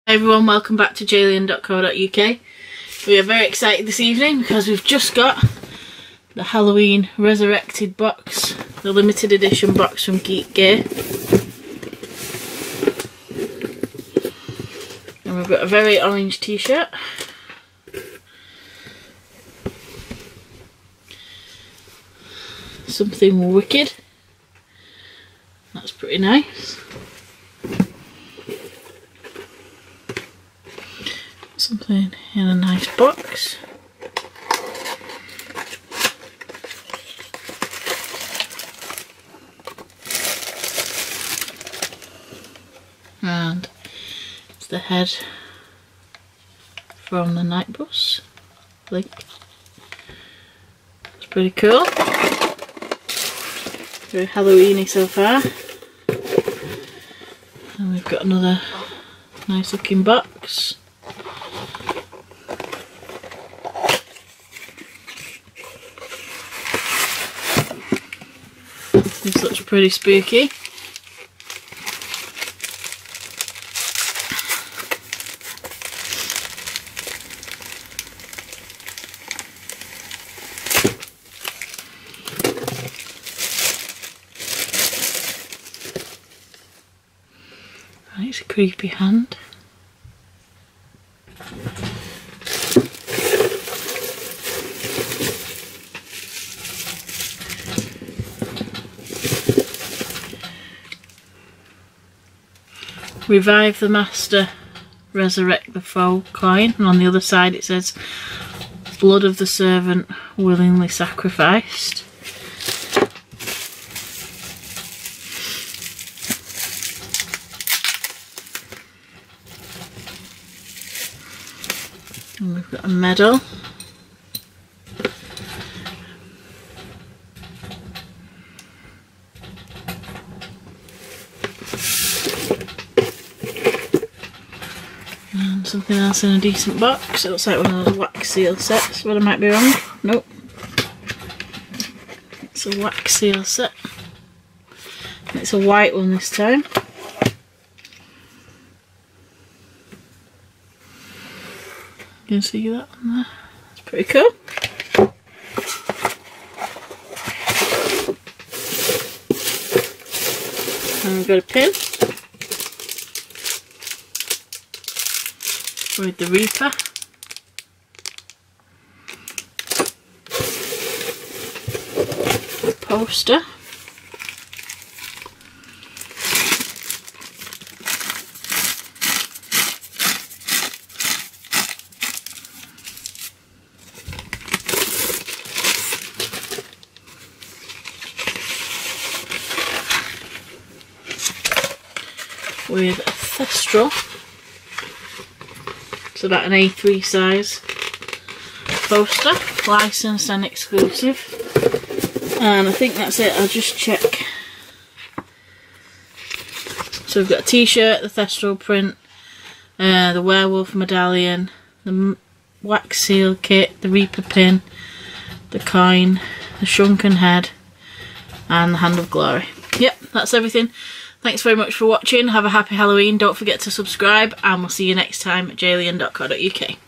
Hey everyone, welcome back to jalian.co.uk. We are very excited this evening because we've just got the Halloween Resurrected box, the limited edition box from Geek. And we've got a very orange t-shirt. Something wicked. That's pretty nice. Something in a nice box. And it's the head from the night bus. Link. It's pretty cool. Very Halloweeny so far. And we've got another nice looking box. This looks pretty spooky. It's a creepy hand. Revive the master, resurrect the foe coin, and on the other side it says blood of the servant willingly sacrificed. And we've got a medal. And something else in a decent box. It looks like one of those wax seal sets, but I might be wrong. Nope. It's a wax seal set. It's a white one this time. You can see that on there. It's pretty cool. And we've got a pin with the Reaper. A poster. With a Thestral. It's about an A3 size poster, licensed and exclusive. And I think that's it. I'll just check. So we've got a t-shirt, the Thestral print, the werewolf medallion, the wax seal kit, the Reaper pin, the coin, the shrunken head, and the Hand of Glory. Yep, that's everything. Thanks very much for watching. Have a happy Halloween. Don't forget to subscribe, and we'll see you next time at jalian.co.uk.